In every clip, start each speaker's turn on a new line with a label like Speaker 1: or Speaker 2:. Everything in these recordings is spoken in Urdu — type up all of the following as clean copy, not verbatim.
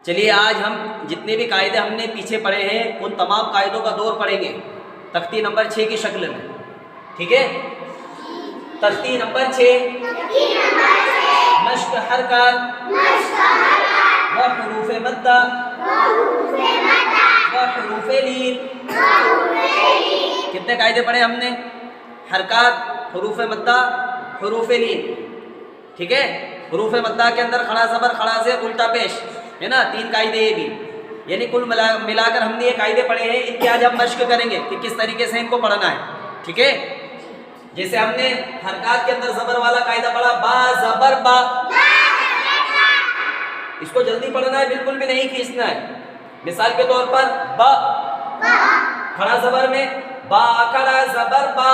Speaker 1: چلیے آج ہم جتنے بھی قاعدے ہم نے پیچھے پڑھے ہیں ان تمام قاعدوں کا دور پڑھیں گے تختی نمبر 6 کی شکل میں، ٹھیک ہے؟ تختی نمبر 6 مشق حرکات و حروف مدہ و حروف لین۔ کتنے قاعدے پڑھے ہم نے؟ حرکات، حروف مدہ، حروف لین، ٹھیک ہے؟ حروف مدہ کے اندر کھڑا زبر، کھڑا زیر، الٹا پیش، ہے نا؟ 3 قاعدے یہ بھی، یعنی کل ملا کر ہم نے یہ قاعدے پڑھے ہیں، ان کی آج ہم مشق کریں گے کہ کس طریقے سے ان کو پڑھنا ہے، ٹھیک ہے؟ جیسے ہم نے حرکات کے اندر زبر والا قاعدہ پڑھا، با زبر با، اس کو جلدی پڑھنا ہے، بالکل بھی نہیں کھینچنا ہے۔ مثال کے طور پر با کھڑا زبر میں، با کھڑا زبر با،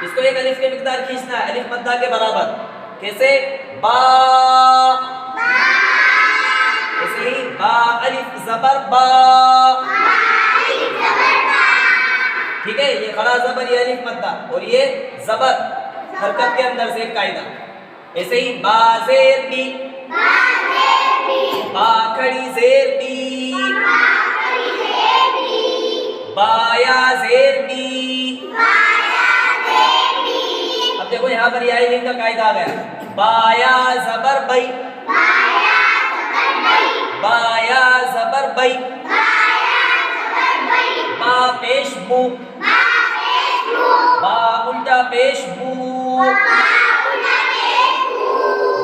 Speaker 1: اس کو ایک الف کے مقدار کھینچنا ہے، الف مدہ کے برابر۔ کیسے؟ با، ایسے ہی با الف زبر با، ٹھیک ہے؟ یہ کھڑا زبر، یہ الف مدہ، اور یہ زبر حرکت کے اندر سے ایک قاعدہ۔ ایسے ہی با زیر بی، با کھڑی زیر بی، بایا زیر بی۔ اب دیکھو یہاں پر یہ کا قاعدہ آ گیا، بایا زبر بئی، بایا زبر بئی، با پیش بو، با الٹا پیش بو،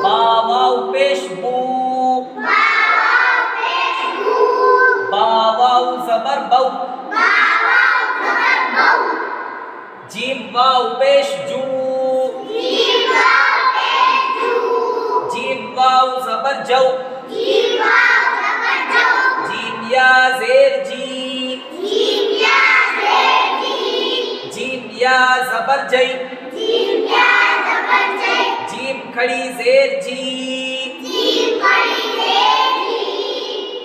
Speaker 1: با واو پیش بو، با واو زبر بو، جیم واو پیش جو، جیم واو زبر جو، جیم یا زیر جی، جیم یا زبر جئی، جیم کھڑی زیر جی،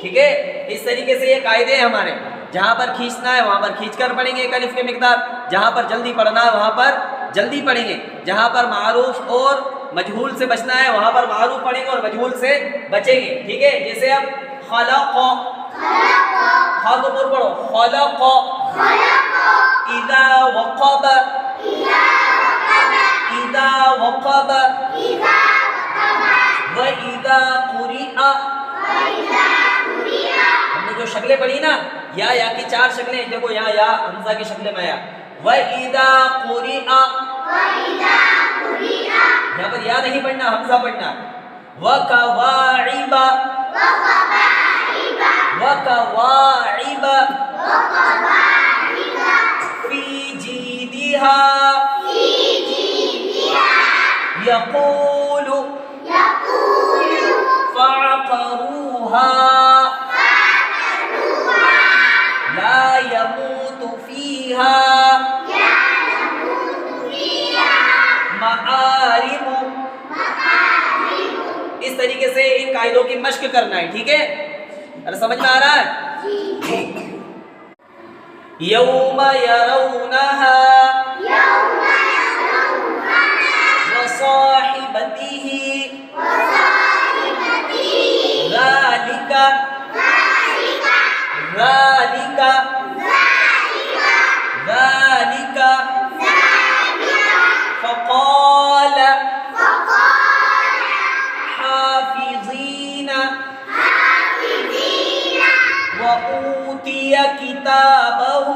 Speaker 1: ٹھیک ہے؟ اس طریقے سے یہ قاعدے ہیں ہمارے، جہاں پر کھینچنا ہے وہاں پر کھینچ کر پڑھیں گے ایک الف کے مقدار، جہاں پر جلدی پڑھنا ہے وہاں پر جلدی پڑھیں گے، جہاں پر معروف اور مجہول سے بچنا ہے وہاں پر معروف پڑھیں گے اور مجہول سے بچیں گے، ٹھیک ہے؟ جیسے اب خلق، خا کو پور پڑھو، خلق، اذا وقب، اذا وقب، وَإِذَا قُرِئَ، ہم نے جو شکلیں پڑھی نا، یا کی 4 شکلیں، دیکھو یا حمزہ کی شکل میں آیا، وَإِذَا قُرِئَ، یہاں پر یا نہیں پڑھنا، حمزہ پڑھنا، وَكَوَاعِبَ، وَكَوَاعِبَ، فِي جِيدِهَا، يَقُولُ، فَعَقَرُوهَا، لا يموت فيها، معارم، اس طریقے سے ان قاعدوں کی مشق کرنا ہے، ٹھیک ہے؟ ارے سمجھ میں آ رہا ہے؟ یوم یرونہا وصاحبتہ ذالک، ذالک، ذالک، فقال حافظین وأوتي كتابه،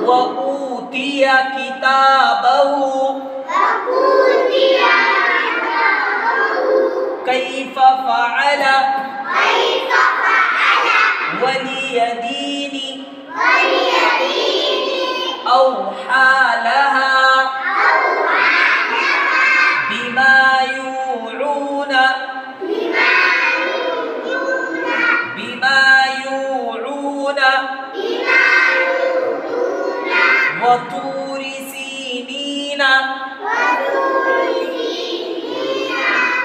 Speaker 1: وأوتي كتابه كيف فعل وليدين أوحى لها بما يوعون، بما يوعون وطور سینین۔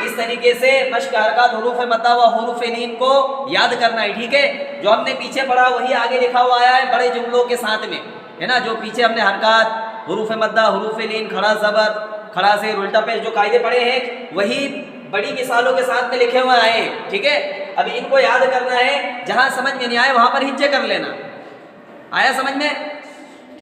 Speaker 1: اس طریقے سے مشق حرکات حروف مدہ و حروف لین کو یاد کرنا ہے، ٹھیک ہے؟ جو ہم نے پیچھے پڑھا وہی آگے لکھا ہوا آیا ہے بڑے جملوں کے ساتھ میں، ہے نا؟ جو پیچھے ہم نے حرکات، حروف مدہ، حروف لین، کھڑا زبر، کھڑا زیر الٹا پیش جو قاعدے پڑھے ہیں وہی بڑی مثالوں کے ساتھ میں لکھے ہوئے آئے، ٹھیک ہے؟ اب ان کو یاد کرنا ہے، جہاں سمجھ میں نہیں آئے وہاں پر ہچے کر لینا، آیا سمجھ میں؟